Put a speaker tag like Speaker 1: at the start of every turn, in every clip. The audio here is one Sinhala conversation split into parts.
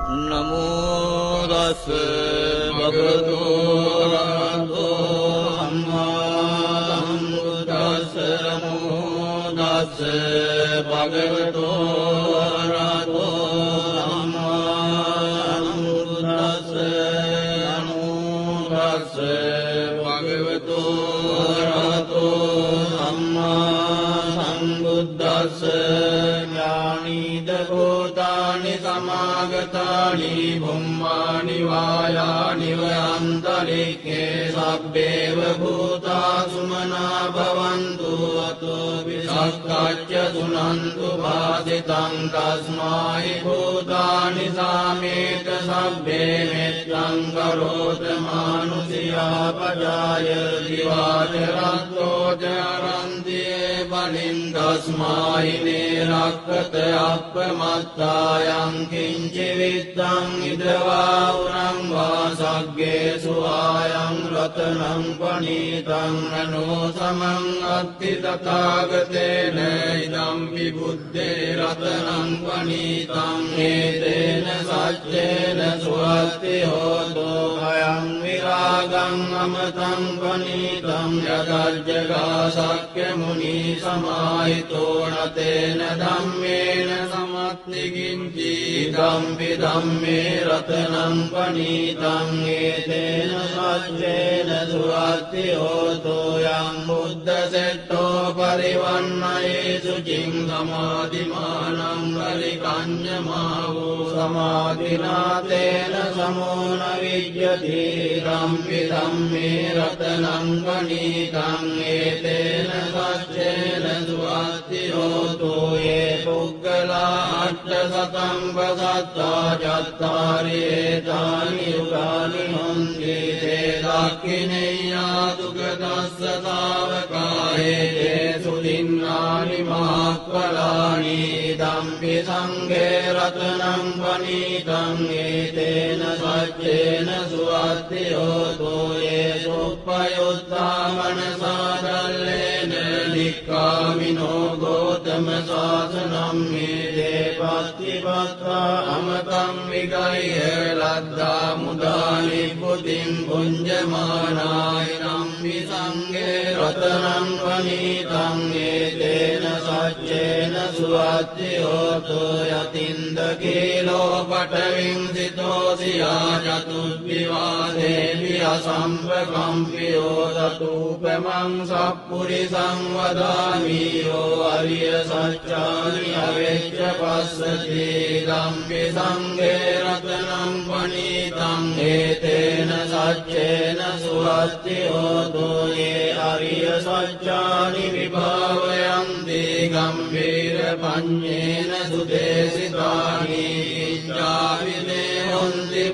Speaker 1: නමෝ තස් භගවතු අරහතෝ සම්මා සම්බුද්දස්ස නමෝ තස් භගවතු අරහතෝ සම්මා සම්බුද්දස්ස නමෝ තස් භගවතු අරහතෝ සම්මා සම්බුද්දස්ස ඥානීද භූතානි සමාගතානි බුම්මානි වායානි වයන්තරික්ඛේ සබ්බේව භූතා සුමනා භවන්තු අතෝ විසක්ඛච්ච සුනන්තු භාසිතං තස්මායි භූතානි සාමේත සබ්බේ මෙත්තං කරෝත මානුසියා පජාය දිවාචරත්තෝ චරන්තියේ බලින් තස්මායි නේරක්ඛත අප්පමත්තායං කිංචි විත්තං ඉදවා උරං වාසග්ගේසු ආයං රතනං පනීතං නනෝ සමං අත්ති තථාගතේන ඉදම් විබුද්ධේ රතනං පනීතං හේතේන සච්චේන සුවත්ති හෝතෝ අයං විරාගං අමතං පනීතං යදජ්ජගා සක්්‍ය මුනි සමාහිතෝ නතේන ධම්මේන සමත්ති කිංචි ධම්පි ධම්මේ රතනං පනීතං ඒතේන සච්චේන සුවත්ති හෝතෝ යං බුද්ධ සෙට්ඨෝ පරිවන්නයේසු චින් සමාධිමානං පරිකඤ්ඤමාවෝ සමාධිනාතේන සමෝන විජ්ජති ධම්පි ධම්මේ රතනං පනීතං ඒතේන සච්චේන සුවත්ති හෝතෝ යේ පුග්ගලා අට්ඨ සතං වසත්තා චත්තාරි ඒතානි යුගානි හොන්ති තේ දක්ඛිනේයා දුගතස්ස තාවකායේ සුදින්නානි මහක්ඛලානි ධම්පි සංඝේ රතනං පනීතං ඒතේන සච්චේන සුවත්ති හෝතෝ යේ සුප්පයුත්තා මනසාදල්ලේන නික්ඛාමිනෝ ගෝතම සාසනං මේ පත්තිපත්තා අමතං විගය්‍ය ලද්දා මුදානි පුතින් පුඤ්ජමානාය නම්පි සංඝේ රතනං පනීතං ඒතේන සච්චේන සුවත්ති හෝතෝ යතින්ද කීලෝ පඨවින් සිතෝසියා චතුබ්බිවාදේවි අසම්පකම්පියෝ තතුපමං සප්පුරිසං වදාමි යෝ අරිය සත්‍යානි අවෙච්ච පස්සති ධම්පි සංඝේ රතනං පනීතං ඒතේන සච්චේන සුවත්ති හෝතෝ යේ අරිය සත්‍යානි විභාවයන්ති ගම්භීර පඤ්ඤේන සුදේසිතානි ඉච්ඡාවිනේ හොන්ති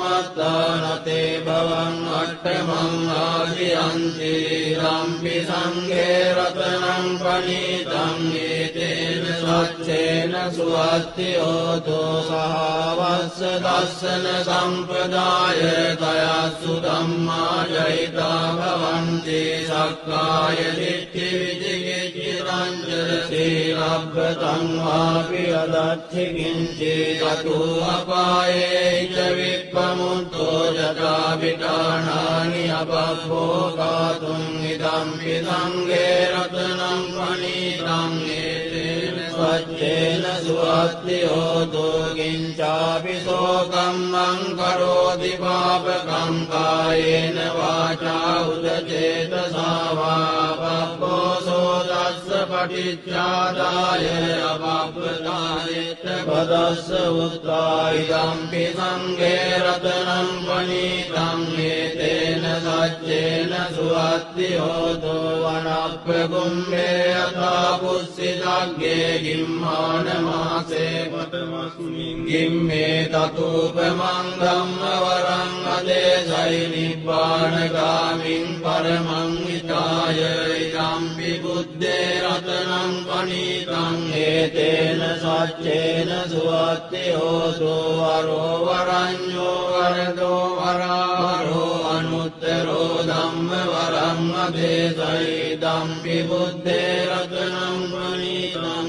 Speaker 1: පුරප්පමත්තානතේ භවං අට්ඨමං ආදියන්ති ධම්පි සංඝේ රතනං පනීතං ඒතේන සච්චේන සුවත්ති හෝතෝ සහවස්ස දස්සන සම්පදාය තයස්සු ධම්මා ජහිතා භවන්ති සක්කාය දිට්ඨි විචිකිච්ඡාංච සීලබ්බතං වාපි අදච්චි කිංචි චතු අපායේ ච විප්පමුත්තෝ යතා විකාණානි අපභෝගාතුං ඉදම්පි සංඝේ රතනං පනීතං ඒතේන සච්චේන සුවත්ති හෝතෝ කිංචාපි සෝකම්මං කරෝති පාපකං කායේන වාචා උදචේතසා වා පබ්බෝසෝ තස්ස පටිච්චාදාය අපබ්බතානෙත්ත පදස්ස උත්තා ඉදම්පි සංඝේ රතනං පනීතං ඒතේන සච්චේන සුවත්ති හෝතෝ වනප්පකුම්භේ යථා පුස්සිතග්ගේ ගිම්මාන මාසේ පඨමස්මින් ගිම්මේ තතුපමං ධම්ම වරං අදේසයි නිබ්බානගාමින් පරමං හිතාය ඉදම්පි බුද්දේ රතනං පනීතං ඒතේන සච්චේන සුවත්ති හෝතෝ වරෝ වරඤ්ඤෝ වරදෝ වරාරෝ අනුත්තරෝ ධම්ම වරං අදේසයි ඉදම්පි බුද්දේ රතනං පනීතං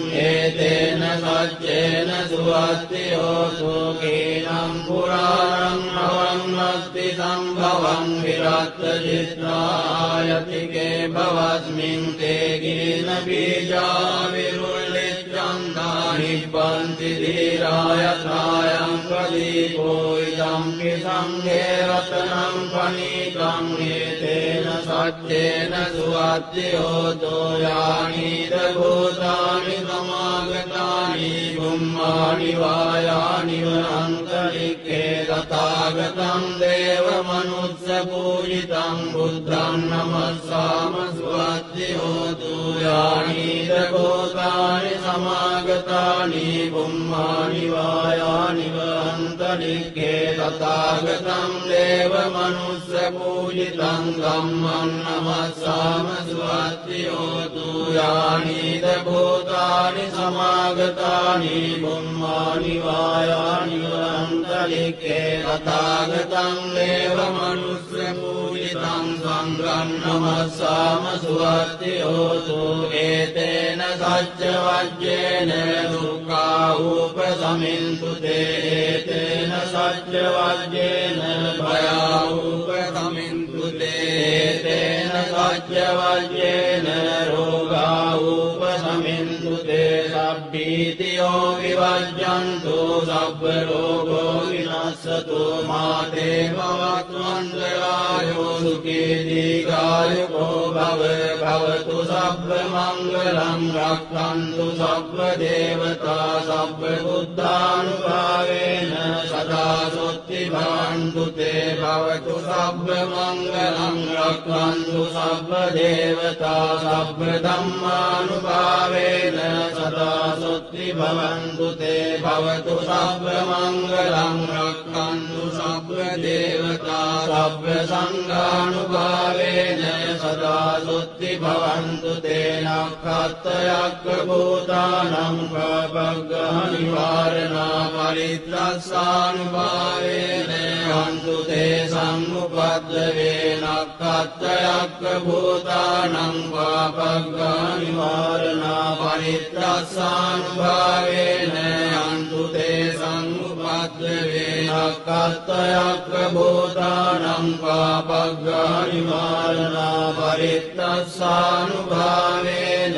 Speaker 1: ඒතේන සච්චේන සුවත්ති හෝතු කීනම් පුරාණං අවන්නස්ති සම්භවං විරත්ත චිත්‍රායතිකේ භවස්මින් තේ ගීන බීජා විරුල්ලිච්ඡන්දා නිබ්බන්ති ධීරායථායං ප්‍රදීපෝ ඉදම්පි සංඝේ රතනං පනීතං ඒතේන සච්චේන සුවත්ති හෝතු යානිද භූතානි සමාගතානි බුම්මානි වායානි වනන්තරික්ඛේ තථාගතං දේව මනුස්ස පූජිතං බුද්ධං නමස්සාම සුවත්ති හෝතු යානිද භූතානි සමාගතානි බුම්මානි වායානි වනන්තරික්ඛේ තථාගතං දේව මනුස්ස පූජිතං ධම්මං නමස්සාම සුවත්ති හෝතු යානිද භූතානි සමාගතානි බුම්මානි වායානි වනන්තරික්ඛේ තථාගතං දේව මනුස්ස පූජිතං සංඝං නමස්සාම සුවත්ති හෝතු ඒතේන සච්ච වජ්ජේන දුක්ඛා උපසමින්තු තේ ඒතේන සච්ච වජ්ජේන භයා උපසමින්තු තේ ඒතේන සච්ච වජ්ජේන රෝගා උපසමින්තු තේ සබ්බීතියෝ විවජ්ජන්තු සබ්බ රෝගෝ විනස්සතු මාතේ භවත්වන්තරායෝ සුඛී දීඝායුකෝ භව භවතු සබ්බ මංගලං රක්ඛන්තු සබ්බ දේවතා සබ්බ බුද්ධානුභාවේන සදා සොත්ති භවන්තු තේ භවතු සබ්බ මංගලං රක්ඛන්තු සබ්බ දේවතා සබ්බ ධම්මානුභාවේන සදා සොත්ති භවන්තු තේ භවතු සබ්බ මංගලං රක්ඛන්තු සබ්බ දේවතා සබ්බ සංඝානුභාවේන සදා සොත්ති භවන්තු තේ නක්ඛත්තයක්ඛ භූතානං පබග්ගහ නිවාරණා පරිත්‍රස්සානුභාවේන හන්තු තේ සම්මුපද්දවේ නක්ඛත්තයක්ඛ භූතානං පබග්ගහ නිවාරණා පරිත්‍රස්සානුභාවේන හන්තු තේ සම්මුපද්දවේ නක්ඛත්තයක්ඛ භූතානං පබග්ගහ නිවාරණා පරිත්‍රස්සානුභාවේන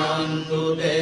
Speaker 1: හන්තු තේ